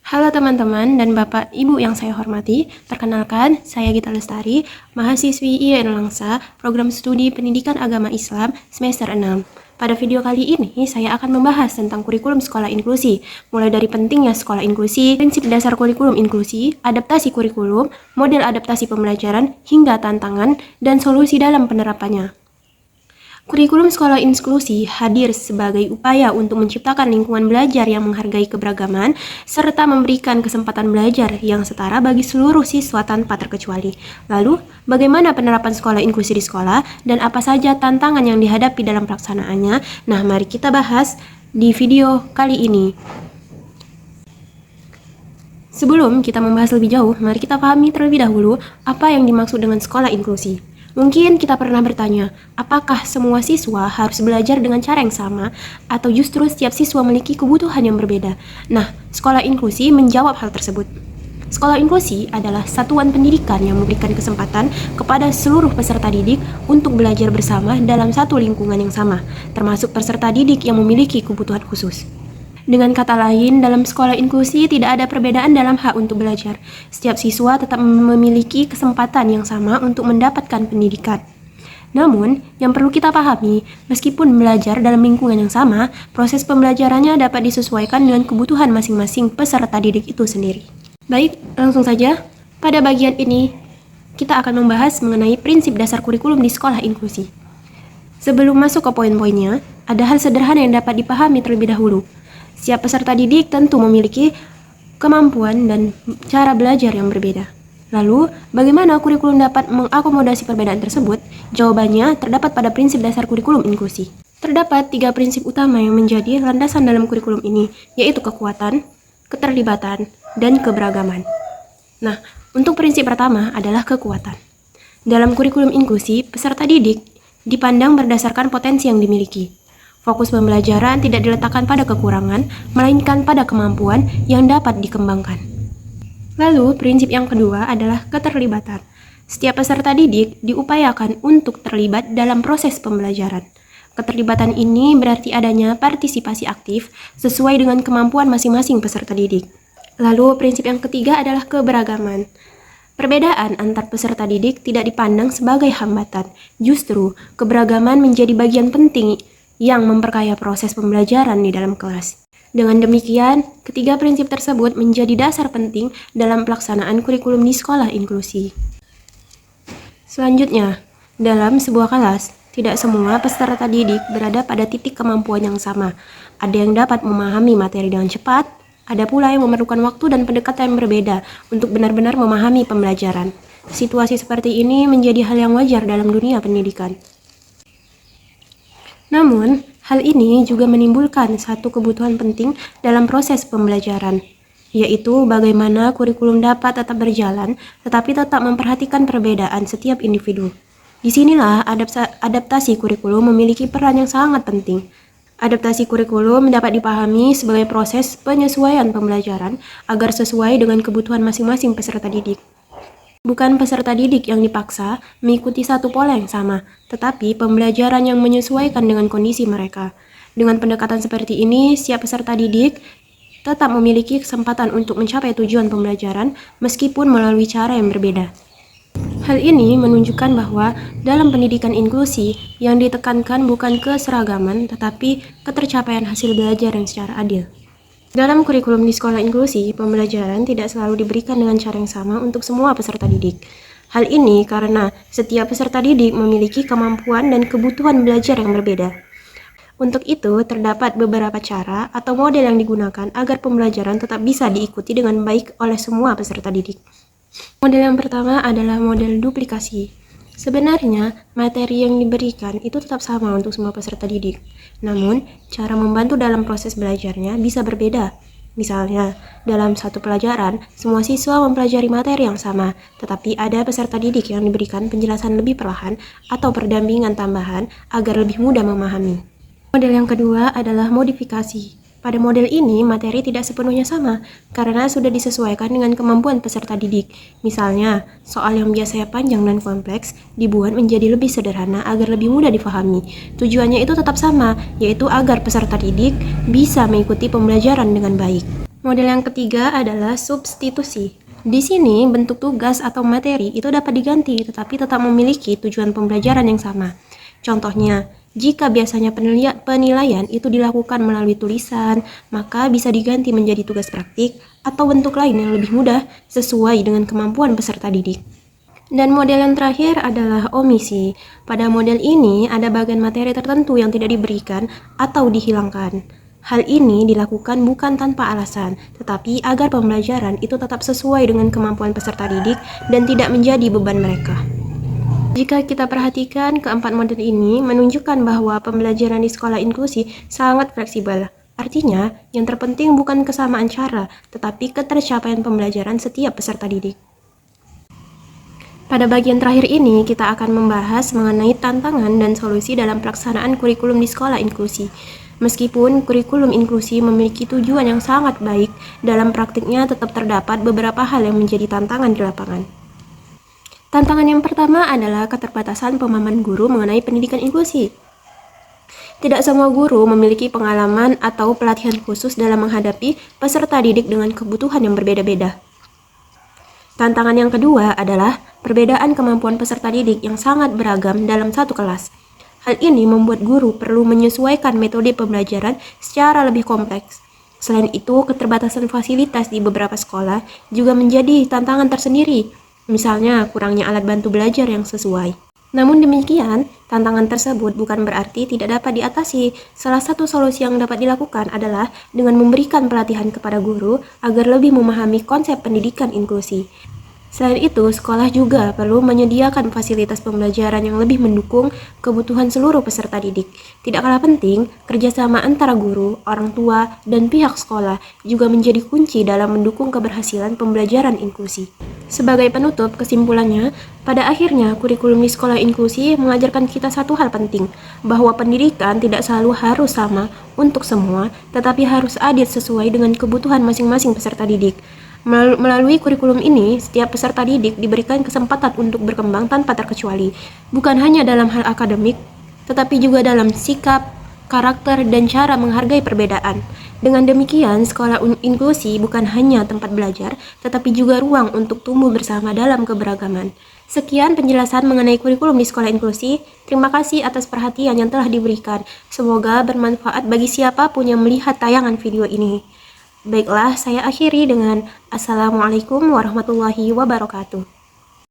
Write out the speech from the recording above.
Halo teman-teman dan Bapak Ibu yang saya hormati, perkenalkan saya Gita Lestari, mahasiswi IAIN Langsa, Program Studi Pendidikan Agama Islam semester 6. Pada video kali ini, saya akan membahas tentang kurikulum sekolah inklusi, mulai dari pentingnya sekolah inklusi, prinsip dasar kurikulum inklusi, adaptasi kurikulum, model adaptasi pembelajaran, hingga tantangan dan solusi dalam penerapannya. Kurikulum sekolah inklusi hadir sebagai upaya untuk menciptakan lingkungan belajar yang menghargai keberagaman, serta memberikan kesempatan belajar yang setara bagi seluruh siswa tanpa terkecuali. Lalu, bagaimana penerapan sekolah inklusi di sekolah, dan apa saja tantangan yang dihadapi dalam pelaksanaannya? Nah, mari kita bahas di video kali ini. Sebelum kita membahas lebih jauh, mari kita pahami terlebih dahulu apa yang dimaksud dengan sekolah inklusi. Mungkin kita pernah bertanya, apakah semua siswa harus belajar dengan cara yang sama, atau justru setiap siswa memiliki kebutuhan yang berbeda? Nah, sekolah inklusi menjawab hal tersebut. Sekolah inklusi adalah satuan pendidikan yang memberikan kesempatan kepada seluruh peserta didik untuk belajar bersama dalam satu lingkungan yang sama, termasuk peserta didik yang memiliki kebutuhan khusus. Dengan kata lain, dalam sekolah inklusi tidak ada perbedaan dalam hak untuk belajar. Setiap siswa tetap memiliki kesempatan yang sama untuk mendapatkan pendidikan. Namun, yang perlu kita pahami, meskipun belajar dalam lingkungan yang sama, proses pembelajarannya dapat disesuaikan dengan kebutuhan masing-masing peserta didik itu sendiri. Baik, langsung saja. Pada bagian ini, kita akan membahas mengenai prinsip dasar kurikulum di sekolah inklusi. Sebelum masuk ke poin-poinnya, ada hal sederhana yang dapat dipahami terlebih dahulu. Setiap peserta didik tentu memiliki kemampuan dan cara belajar yang berbeda. Lalu, bagaimana kurikulum dapat mengakomodasi perbedaan tersebut? Jawabannya terdapat pada prinsip dasar kurikulum inklusi. Terdapat 3 prinsip utama yang menjadi landasan dalam kurikulum ini, yaitu kekuatan, keterlibatan, dan keberagaman. Nah, untuk prinsip pertama adalah kekuatan. Dalam kurikulum inklusi, peserta didik dipandang berdasarkan potensi yang dimiliki. Fokus pembelajaran tidak diletakkan pada kekurangan, melainkan pada kemampuan yang dapat dikembangkan. Lalu, prinsip yang kedua adalah keterlibatan. Setiap peserta didik diupayakan untuk terlibat dalam proses pembelajaran. Keterlibatan ini berarti adanya partisipasi aktif sesuai dengan kemampuan masing-masing peserta didik. Lalu, prinsip yang ketiga adalah keberagaman. Perbedaan antar peserta didik tidak dipandang sebagai hambatan. Justru, keberagaman menjadi bagian penting yang memperkaya proses pembelajaran di dalam kelas. Dengan demikian, ketiga prinsip tersebut menjadi dasar penting dalam pelaksanaan kurikulum di sekolah inklusi. Selanjutnya, dalam sebuah kelas, tidak semua peserta didik berada pada titik kemampuan yang sama. Ada yang dapat memahami materi dengan cepat, ada pula yang memerlukan waktu dan pendekatan yang berbeda untuk benar-benar memahami pembelajaran. Situasi seperti ini menjadi hal yang wajar dalam dunia pendidikan. Namun, hal ini juga menimbulkan satu kebutuhan penting dalam proses pembelajaran, yaitu bagaimana kurikulum dapat tetap berjalan, tetapi tetap memperhatikan perbedaan setiap individu. Disinilah adaptasi kurikulum memiliki peran yang sangat penting. Adaptasi kurikulum dapat dipahami sebagai proses penyesuaian pembelajaran agar sesuai dengan kebutuhan masing-masing peserta didik. Bukan peserta didik yang dipaksa mengikuti satu pola yang sama, tetapi pembelajaran yang menyesuaikan dengan kondisi mereka. Dengan pendekatan seperti ini, setiap peserta didik tetap memiliki kesempatan untuk mencapai tujuan pembelajaran meskipun melalui cara yang berbeda. Hal ini menunjukkan bahwa dalam pendidikan inklusi yang ditekankan bukan keseragaman, tetapi ketercapaian hasil belajar yang secara adil. Dalam kurikulum di sekolah inklusi, pembelajaran tidak selalu diberikan dengan cara yang sama untuk semua peserta didik. Hal ini karena setiap peserta didik memiliki kemampuan dan kebutuhan belajar yang berbeda. Untuk itu, terdapat beberapa cara atau model yang digunakan agar pembelajaran tetap bisa diikuti dengan baik oleh semua peserta didik. Model yang pertama adalah model duplikasi. Sebenarnya, materi yang diberikan itu tetap sama untuk semua peserta didik. Namun, cara membantu dalam proses belajarnya bisa berbeda. Misalnya, dalam satu pelajaran, semua siswa mempelajari materi yang sama, tetapi ada peserta didik yang diberikan penjelasan lebih perlahan atau pendampingan tambahan agar lebih mudah memahami. Model yang kedua adalah modifikasi. Pada model ini, materi tidak sepenuhnya sama, karena sudah disesuaikan dengan kemampuan peserta didik. Misalnya, soal yang biasanya panjang dan kompleks, dibuat menjadi lebih sederhana agar lebih mudah difahami. Tujuannya itu tetap sama, yaitu agar peserta didik bisa mengikuti pembelajaran dengan baik. Model yang ketiga adalah substitusi. Di sini, bentuk tugas atau materi itu dapat diganti, tetapi tetap memiliki tujuan pembelajaran yang sama. Contohnya, jika biasanya penilaian itu dilakukan melalui tulisan, maka bisa diganti menjadi tugas praktik atau bentuk lain yang lebih mudah sesuai dengan kemampuan peserta didik. Dan model yang terakhir adalah omisi. Pada model ini, ada bagian materi tertentu yang tidak diberikan atau dihilangkan. Hal ini dilakukan bukan tanpa alasan, tetapi agar pembelajaran itu tetap sesuai dengan kemampuan peserta didik dan tidak menjadi beban mereka. Jika kita perhatikan, keempat model ini menunjukkan bahwa pembelajaran di sekolah inklusi sangat fleksibel. Artinya, yang terpenting bukan kesamaan cara, tetapi ketercapaian pembelajaran setiap peserta didik. Pada bagian terakhir ini, kita akan membahas mengenai tantangan dan solusi dalam pelaksanaan kurikulum di sekolah inklusi. Meskipun kurikulum inklusi memiliki tujuan yang sangat baik, dalam praktiknya tetap terdapat beberapa hal yang menjadi tantangan di lapangan. Tantangan yang pertama adalah keterbatasan pemahaman guru mengenai pendidikan inklusi. Tidak semua guru memiliki pengalaman atau pelatihan khusus dalam menghadapi peserta didik dengan kebutuhan yang berbeda-beda. Tantangan yang kedua adalah perbedaan kemampuan peserta didik yang sangat beragam dalam satu kelas. Hal ini membuat guru perlu menyesuaikan metode pembelajaran secara lebih kompleks. Selain itu, keterbatasan fasilitas di beberapa sekolah juga menjadi tantangan tersendiri, misalnya kurangnya alat bantu belajar yang sesuai. Namun demikian, tantangan tersebut bukan berarti tidak dapat diatasi. Salah satu solusi yang dapat dilakukan adalah dengan memberikan pelatihan kepada guru agar lebih memahami konsep pendidikan inklusi. Selain itu, sekolah juga perlu menyediakan fasilitas pembelajaran yang lebih mendukung kebutuhan seluruh peserta didik. Tidak kalah penting, kerjasama antara guru, orang tua, dan pihak sekolah juga menjadi kunci dalam mendukung keberhasilan pembelajaran inklusi. Sebagai penutup, kesimpulannya, pada akhirnya kurikulum di sekolah inklusi mengajarkan kita satu hal penting, bahwa pendidikan tidak selalu harus sama untuk semua, tetapi harus adil sesuai dengan kebutuhan masing-masing peserta didik. Melalui kurikulum ini, setiap peserta didik diberikan kesempatan untuk berkembang tanpa terkecuali, bukan hanya dalam hal akademik, tetapi juga dalam sikap, karakter, dan cara menghargai perbedaan. Dengan demikian, sekolah inklusi bukan hanya tempat belajar, tetapi juga ruang untuk tumbuh bersama dalam keberagaman. Sekian penjelasan mengenai kurikulum di sekolah inklusi. Terima kasih atas perhatian yang telah diberikan. Semoga bermanfaat bagi siapapun yang melihat tayangan video ini. Baiklah, saya akhiri dengan Assalamualaikum warahmatullahi wabarakatuh.